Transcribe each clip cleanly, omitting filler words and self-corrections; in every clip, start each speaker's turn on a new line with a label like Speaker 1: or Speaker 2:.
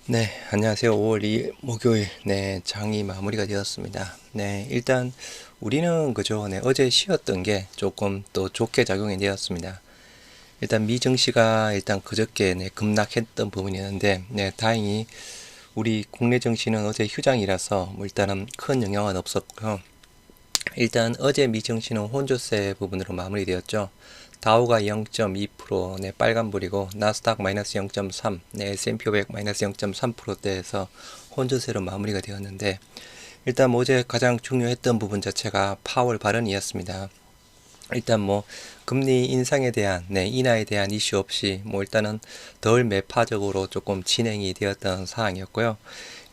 Speaker 1: 네, 안녕하세요. 5월 2일 목요일, 네, 장이 마무리가 되었습니다. 네, 일단 우리는 그죠. 네, 어제 쉬었던 게 조금 또 좋게 작용이 되었습니다. 일단 미증시가 일단 그저께 네, 급락했던 부분이었는데, 네, 다행히 우리 국내 증시는 어제 휴장이라서 뭐 일단은 큰 영향은 없었고요. 일단 어제 미증시는 혼조세 부분으로 마무리되었죠. 다우가 0.2%, 네, 빨간불이고 나스닥 마이너스 0.3, 네, S&P 500 마이너스 0.3%대에서 혼조세로 마무리가 되었는데 일단 뭐 어제 가장 중요했던 부분 자체가 파월 발언이었습니다. 일단 뭐 금리 인상에 대한 인하에 대한 이슈 없이 뭐 일단은 덜 매파적으로 조금 진행이 되었던 사항이었고요.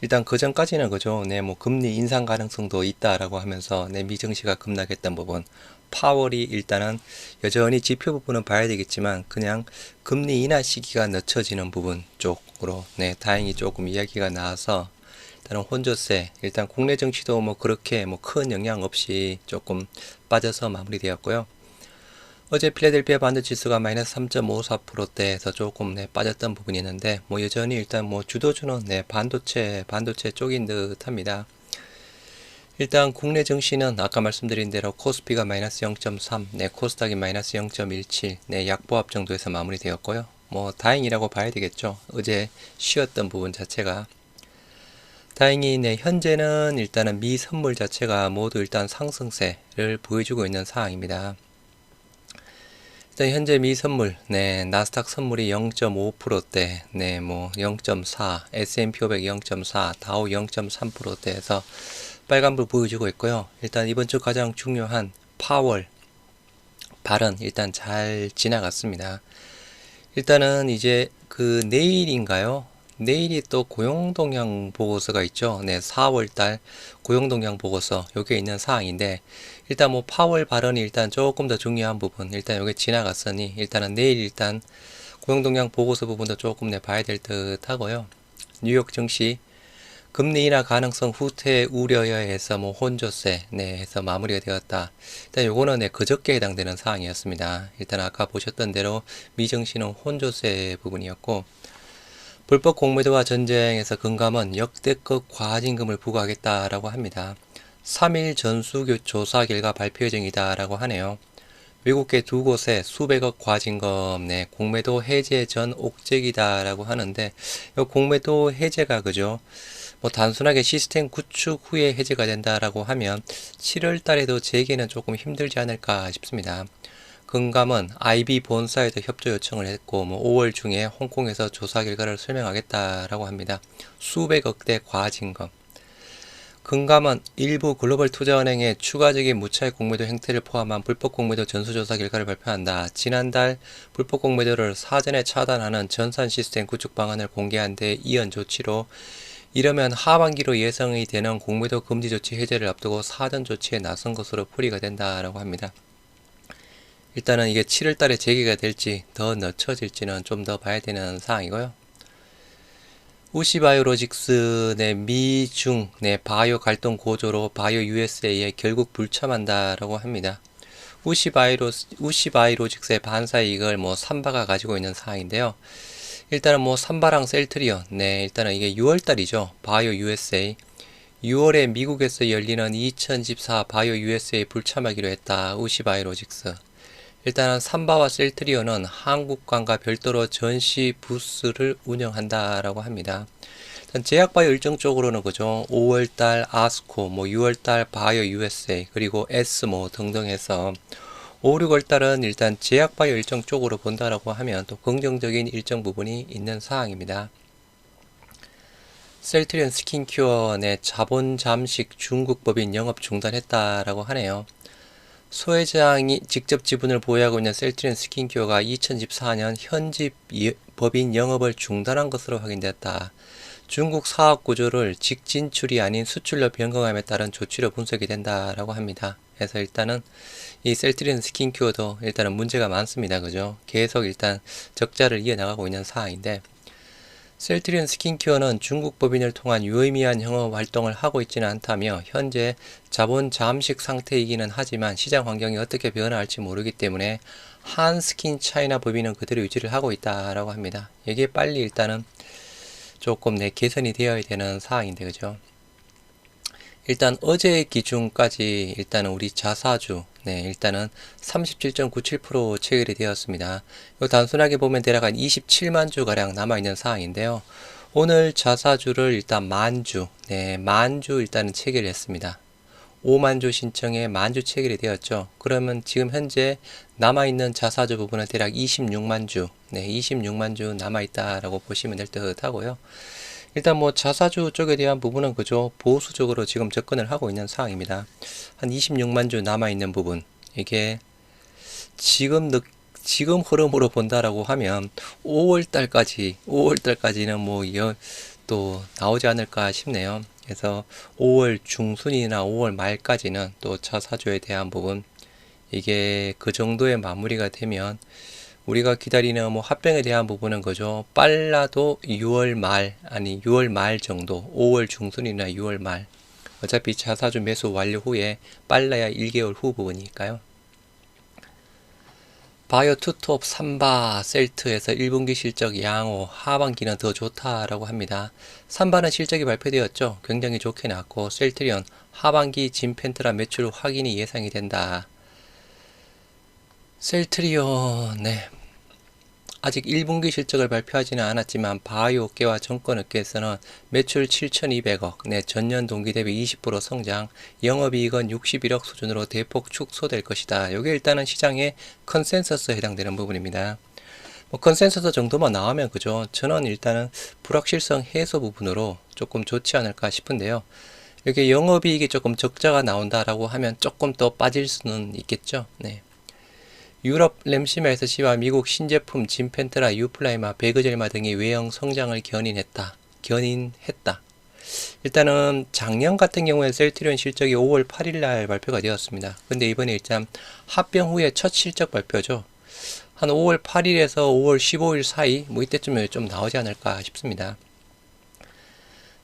Speaker 1: 일단 그 전까지는 그죠. 네, 뭐 금리 인상 가능성도 있다라고 하면서 미증시가 급락했던 부분. 파월이 일단은 여전히 지표 부분은 봐야 되겠지만 그냥 금리 인하 시기가 늦춰지는 부분 쪽으로 다행히 조금 이야기가 나와서 일단은 혼조세 일단 국내 증시도 뭐 그렇게 뭐 큰 영향 없이 조금 빠져서 마무리되었고요. 어제 필라델피아 반도 지수가 마이너스 3.54%대에서 조금 빠졌던 부분이 있는데 뭐 여전히 일단 뭐 주도주는 반도체 쪽인 듯합니다. 일단 국내 증시는 아까 말씀드린 대로 코스피가 마이너스 0.3, 코스닥이 마이너스 0.17, 약보합 정도에서 마무리되었고요. 뭐 다행이라고 봐야 되겠죠. 어제 쉬었던 부분 자체가 다행히 현재는 일단은 미 선물 자체가 모두 일단 상승세를 보여주고 있는 상황입니다. 일단 현재 미 선물, 나스닥 선물이 0.5%대, 뭐 0.4, S&P 500 0.4, 다우 0.3%대에서 빨간불 보여주고 있고요. 일단 이번 주 가장 중요한 파월 발언 일단 잘 지나갔습니다. 일단은 이제 그 내일인가요? 내일이 또 고용동향 보고서가 있죠. 네, 4월달 고용동향 보고서 요게 있는 사항인데 일단 뭐 파월 발언이 일단 조금 더 중요한 부분 일단 요게 지나갔으니 일단은 내일 일단 고용동향 보고서 부분도 조금 봐야 될 듯 하고요. 뉴욕 증시 금리 인하 가능성 후퇴 우려여해서 뭐 혼조세 해서 마무리가 되었다. 일단 요거는 그저께 해당되는 사항이었습니다. 일단 아까 보셨던 대로 미증시는 혼조세 부분이었고 불법 공매도와 전쟁에서 금감원 역대급 과징금을 부과하겠다라고 합니다. 3일 전수조사 결과 발표 예정이다라고 하네요. 외국계 두 곳에 수백억 과징금, 공매도 해제 전 옥죄기다라고 하는데, 이 공매도 해제가 그죠? 뭐 단순하게 시스템 구축 후에 해제가 된다라고 하면 7월 달에도 재개는 조금 힘들지 않을까 싶습니다. 금감은 IB 본사에도 협조 요청을 했고 뭐 5월 중에 홍콩에서 조사 결과를 설명하겠다라고 합니다. 수백억대 과징금. 금감은 일부 글로벌 투자은행의 추가적인 무차익 공매도 행태를 포함한 불법 공매도 전수조사 결과를 발표한다. 지난달 불법 공매도를 사전에 차단하는 전산 시스템 구축 방안을 공개한 데 이은 조치로 이러면 하반기로 예상이 되는 공매도 금지 조치 해제를 앞두고 사전 조치에 나선 것으로 풀이가 된다라고 합니다. 일단은 이게 7월 달에 재개가 될지 더 늦춰질지는 좀 더 봐야 되는 상황이고요. 우시바이오로직스 내 미중 바이오 갈등 고조로 바이오 USA에 결국 불참한다라고 합니다. 우시바이로직스의 반사이익을 뭐 삼바가 가지고 있는 상황인데요. 일단은 뭐 삼바랑 셀트리온, 일단은 이게 6월달이죠. 바이오 USA. 6월에 미국에서 열리는 2014 바이오 USA 불참하기로 했다. 우시바이로직스. 일단은 삼바와 셀트리온은 한국관과 별도로 전시 부스를 운영한다라고 합니다. 일단 제약바이오 일정 쪽으로는 그죠. 5월달 아스코, 뭐 6월달 바이오 USA, 그리고 에스모 등등 해서 5, 6월달은 일단 제약바이오 일정 쪽으로 본다라고 하면 또 긍정적인 일정 부분이 있는 사항입니다. 셀트리온 스킨큐어 내 자본 잠식 중국 법인 영업 중단했다라고 하네요. 소회장이 직접 지분을 보유하고 있는 셀트리온 스킨큐어가 2014년 현지 법인 영업을 중단한 것으로 확인됐다. 중국 사업 구조를 직진출이 아닌 수출로 변경함에 따른 조치로 분석이 된다라고 합니다. 그래서 일단은 이 셀트리온 스킨큐어도 일단은 문제가 많습니다. 그죠? 계속 일단 적자를 이어나가고 있는 상황인데 셀트리온 스킨케어는 중국 법인을 통한 유의미한 영업 활동을 하고 있지는 않다며 현재 자본 잠식 상태이기는 하지만 시장 환경이 어떻게 변화할지 모르기 때문에 한스킨 차이나 법인은 그대로 유지를 하고 있다라고 합니다. 이게 빨리 일단은 조금 개선이 되어야 되는 사항인데, 그죠? 일단 어제 기준까지 일단은 우리 자사주 일단은 37.97% 체결이 되었습니다. 이거 단순하게 보면 대략 한 27만 주 가량 남아 있는 상황인데요. 오늘 자사주를 일단 만주, 만주 일단은 체결했습니다. 5만 주 신청에 만주 체결이 되었죠. 그러면 지금 현재 남아있는 자사주 부분은 대략 26만 주, 26만 주 남아있다라고 보시면 될 듯 하고요. 일단 뭐 자사주 쪽에 대한 부분은 그죠, 보수적으로 지금 접근을 하고 있는 상황입니다. 한 26만 주 남아있는 부분, 이게 지금 흐름으로 본다라고 하면 5월달까지는 뭐 또 나오지 않을까 싶네요. 그래서 5월 중순이나 5월 말까지는 또 자사주에 대한 부분, 이게 그 정도의 마무리가 되면 우리가 기다리는 뭐 합병에 대한 부분은 그죠, 빨라도 6월 말, 아니 6월 말 정도, 5월 중순이나 6월 말, 어차피 자사주 매수 완료 후에 빨라야 1개월 후 부분이니까요. 바이오 투톱 3바 셀트에서 1분기 실적 양호, 하반기는 더 좋다라고 합니다. 3바는 실적이 발표되었죠. 굉장히 좋게 나왔고, 셀트리온 하반기 진펜트라 매출 확인이 예상이 된다. 셀트리온 아직 1분기 실적을 발표하지는 않았지만 바이오업계와 정권업계에서는 매출 7,200억, 전년 동기 대비 20% 성장, 영업이익은 61억 수준으로 대폭 축소될 것이다. 이게 일단은 시장의 컨센서스에 해당되는 부분입니다. 뭐 컨센서스 정도만 나오면 그죠, 저는 일단은 불확실성 해소 부분으로 조금 좋지 않을까 싶은데요. 이렇게 영업이익이 조금 적자가 나온다라고 하면 조금 더 빠질 수는 있겠죠. 유럽 램시마 SC와 미국 신제품 진펜트라 유플라이마 베그젤마 등이 외형 성장을 견인했다. 일단은 작년 같은 경우에 셀트리온 실적이 5월 8일 날 발표가 되었습니다. 근데 이번에 일단 합병 후에 첫 실적 발표죠. 한 5월 8일에서 5월 15일 사이 뭐 이때쯤에 좀 나오지 않을까 싶습니다.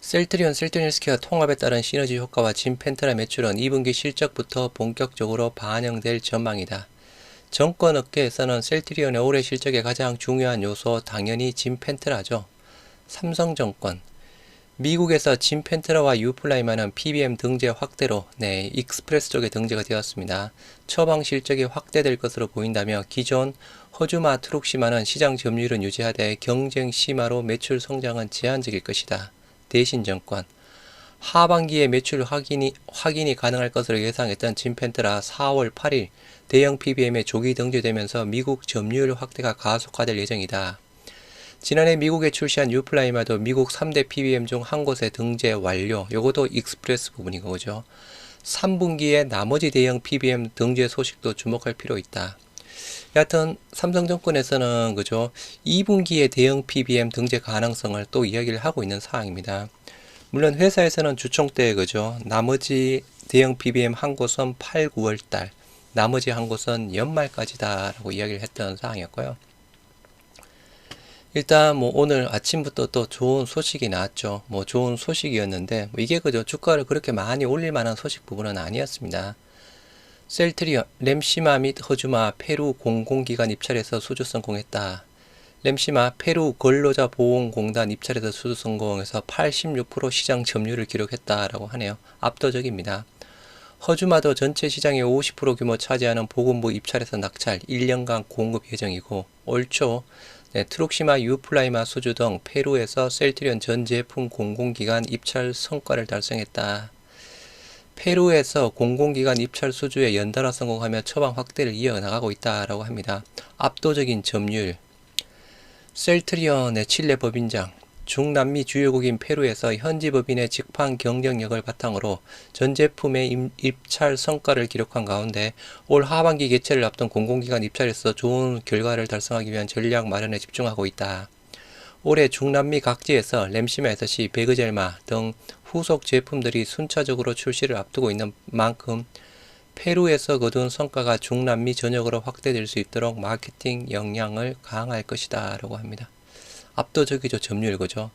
Speaker 1: 셀트리온 헬스케어 통합에 따른 시너지 효과와 진펜트라 매출은 2분기 실적부터 본격적으로 반영될 전망이다. 정권업계에서는 셀트리온의 올해 실적의 가장 중요한 요소 당연히 진펜트라죠. 삼성정권, 미국에서 진펜트라와 유플라이마는 PBM 등재 확대로 익스프레스 쪽에 등재가 되었습니다. 처방 실적이 확대될 것으로 보인다며 기존 허주마, 트룩시마는 시장 점유율은 유지하되 경쟁 심화로 매출 성장은 제한적일 것이다. 대신정권, 하반기에 매출 확인이 가능할 것으로 예상했던 진펜트라 4월 8일 대형 PBM에 조기 등재되면서 미국 점유율 확대가 가속화될 예정이다. 지난해 미국에 출시한 유플라이마도 미국 3대 PBM 중 한 곳에 등재 완료. 요것도 익스프레스 부분인 거죠. 3분기에 나머지 대형 PBM 등재 소식도 주목할 필요 있다. 여하튼 삼성정권에서는 그죠, 2분기에 대형 PBM 등재 가능성을 또 이야기를 하고 있는 상황입니다. 물론 회사에서는 주총 때 그죠, 나머지 대형 PBM 한 곳은 8, 9월 달, 나머지 한 곳은 연말까지다 라고 이야기를 했던 상황이었고요. 일단 뭐 오늘 아침부터 또 좋은 소식이 나왔죠. 뭐 좋은 소식이었는데 이게 그죠, 주가를 그렇게 많이 올릴 만한 소식 부분은 아니었습니다. 셀트리온, 램시마 및 허주마 페루 공공기관 입찰에서 수주 성공했다. 램시마 페루 근로자보험공단 입찰에서 수주 성공해서 86% 시장 점유율을 기록했다라고 하네요. 압도적입니다. 허주마도 전체 시장의 50% 규모 차지하는 보건부 입찰에서 낙찰, 1년간 공급 예정이고, 올 초 트룩시마 유플라이마 수주 등 페루에서 셀트리온 전 제품 공공기관 입찰 성과를 달성했다. 페루에서 공공기관 입찰 수주에 연달아 성공하며 처방 확대를 이어나가고 있다라고 합니다. 압도적인 점유율. 셀트리온의 칠레 법인장, 중남미 주요국인 페루에서 현지 법인의 직판 경쟁력을 바탕으로 전 제품의 입찰 성과를 기록한 가운데 올 하반기 개최를 앞둔 공공기관 입찰에서 좋은 결과를 달성하기 위한 전략 마련에 집중하고 있다. 올해 중남미 각지에서 램시마 SC, 베그젤마 등 후속 제품들이 순차적으로 출시를 앞두고 있는 만큼 페루에서 거둔 성과가 중남미 전역으로 확대될 수 있도록 마케팅 역량을 강화할 것이다 라고 합니다. 압도적이죠. 점유율 그죠.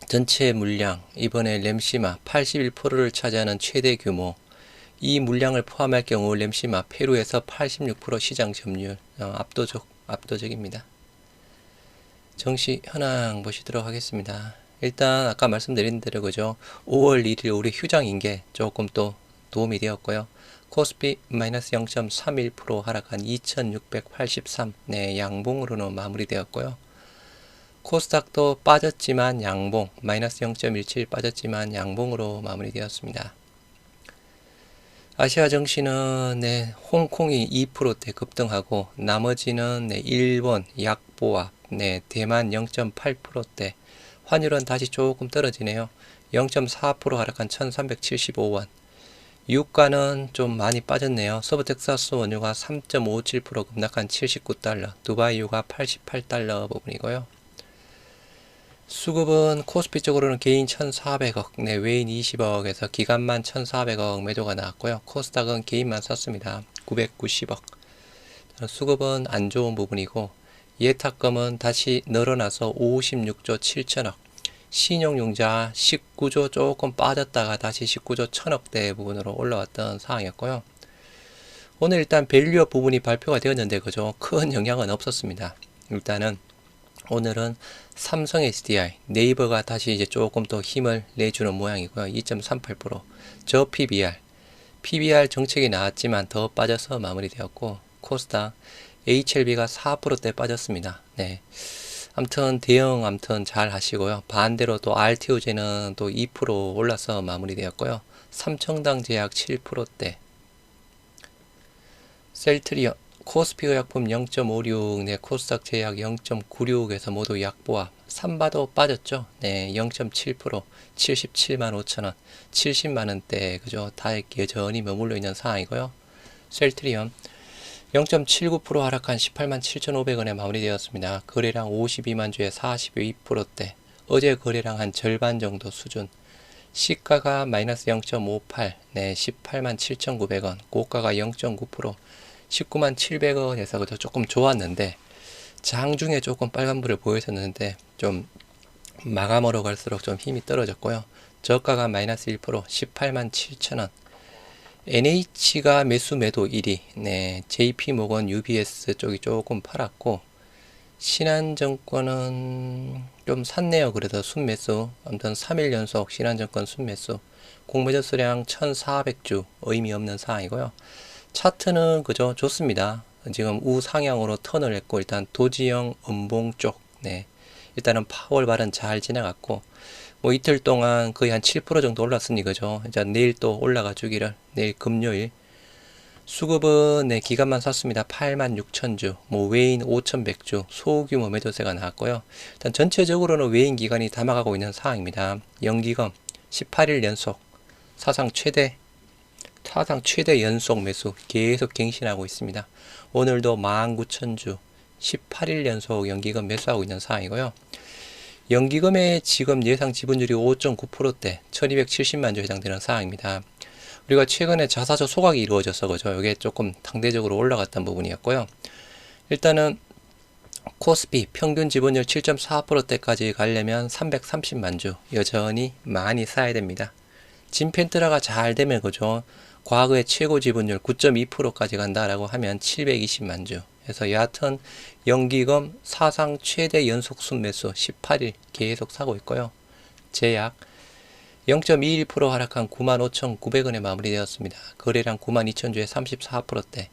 Speaker 1: 전체 물량, 이번에 램시마 81%를 차지하는 최대 규모, 이 물량을 포함할 경우 램시마 페루에서 86% 시장 점유율, 압도적입니다. 정시 현황 보시도록 하겠습니다. 일단 아까 말씀드린 대로 그죠. 5월 1일 우리 휴장인 게 조금 또 도움이 되었고요. 코스피 마이너스 0.31% 하락한 2683, 네, 양봉으로는 마무리되었고요. 코스닥도 빠졌지만 양봉, 마이너스 0.17 빠졌지만 양봉으로 마무리되었습니다. 아시아 증시는 네, 홍콩이 2%대 급등하고 나머지는 네, 일본 약보합, 네, 대만 0.8%대, 환율은 다시 조금 떨어지네요. 0.4% 하락한 1375원. 유가는 좀 많이 빠졌네요. 서부 텍사스 원유가 3.57% 급락한 79달러, 두바이유가 88달러 부분이고요. 수급은 코스피 쪽으로는 개인 1,400억, 네, 외인 20억에서 기관만 1,400억 매도가 나왔고요. 코스닥은 개인만 샀습니다. 990억. 수급은 안 좋은 부분이고 예탁금은 다시 늘어나서 56조 7천억. 신용융자 19조 조금 빠졌다가 다시 19조 1000억대 부분으로 올라왔던 상황이었고요. 오늘 일단 밸류업 부분이 발표가 되었는데 그죠? 큰 영향은 없었습니다. 일단은 오늘은 삼성 SDI, 네이버가 다시 이제 조금 더 힘을 내주는 모양이고요. 2.38%. 저 PBR 정책이 나왔지만 더 빠져서 마무리되었고, 코스닥 HLB가 4%대 빠졌습니다. 네. 아무튼 대응 잘 하시고요. 반대로 또 RTO제는 또 2% 올라서 마무리되었고요. 삼청당 제약 7%대. 셀트리온 코스피 의약품 0.56, 네, 코스닥 제약 0.96에서 모두 약보합. 삼바도 빠졌죠. 네, 0.7%, 77만 5천원, 70만원대, 그죠. 다 여전히 머물러 있는 상황이고요. 셀트리온 0.79% 하락한 18만 7,500원에 마무리되었습니다. 거래량 52만 주에 42%대. 어제 거래량 한 절반 정도 수준. 시가가 마이너스 0.58, 네, 18만 7,900원. 고가가 0.9%. 19만 700원에서 그저 조금 좋았는데 장중에 조금 빨간불을 보였었는데 좀 마감으로 갈수록 좀 힘이 떨어졌고요. 저가가 마이너스 1%, 18만 7천원. NH가 매수 매도 1위, 네, JP모건 UBS 쪽이 조금 팔았고 신한증권은 좀 샀네요. 그래도 순매수, 아무튼 3일 연속 신한증권 순매수. 공매도 수량 1400주, 의미 없는 상황이고요. 차트는 그저 좋습니다. 지금 우상향으로 턴을 했고 일단 도지형 음봉 쪽, 네, 일단은 파월 발은 잘 지나갔고 뭐 이틀 동안 거의 한 7% 정도 올랐으니 그죠. 이제 내일 또 올라가 주기를. 내일 금요일 수급은 네, 기간만 샀습니다. 86,000주, 뭐 외인 5,100주, 소규모 매도세가 나왔고요. 일단 전체적으로는 외인 기간이 담아가고 있는 상황입니다. 연기금 18일 연속 사상 최대 연속 매수 계속 갱신하고 있습니다. 오늘도 19,000주 18일 연속 연기금 매수하고 있는 상황이고요. 연기금의 지금 예상 지분율이 5.9%대 1270만 주 해당되는 상황입니다. 우리가 최근에 자사주 소각이 이루어져서 그죠. 이게 조금 상대적으로 올라갔던 부분이었고요. 일단은 코스피 평균 지분율 7.4%대까지 가려면 330만 주 여전히 많이 사야 됩니다. 진펜트라가 잘 되면 그죠. 과거의 최고 지분율 9.2%까지 간다라고 하면 720만 주. 그래서 여하튼 연기금 사상 최대 연속 순매수 18일 계속 사고 있고요. 제약 0.21% 하락한 95,900원에 마무리되었습니다. 거래량 92,000주에 34%대.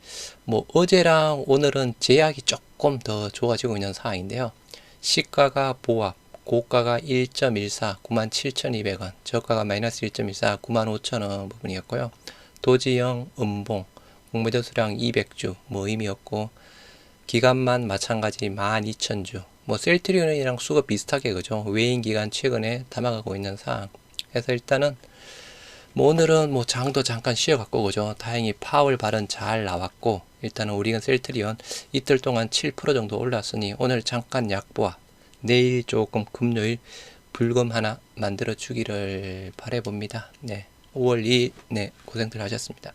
Speaker 1: 뭐 어제랑 오늘은 제약이 조금 더 좋아지고 있는 상황인데요. 시가가 보합, 고가가 1.14, 97,200원, 저가가 마이너스 1.14, 95,000원 부분이었고요. 도지형 음봉, 공매도 수량 200주, 뭐 의미 없고, 기간만 마찬가지 12,000주, 뭐 셀트리온이랑 수급 비슷하게 그죠. 외인 기간 최근에 담아가고 있는 상황. 그래서 일단은 뭐 오늘은 뭐 장도 잠깐 쉬어갔고 그죠. 다행히 파월 발은 잘 나왔고 일단은 우리가 셀트리온 이틀 동안 7% 정도 올랐으니 오늘 잠깐 약보합. 내일 조금 금요일 불금 하나 만들어 주기를 바라봅니다. 네. 5월 2일 네, 고생들 하셨습니다.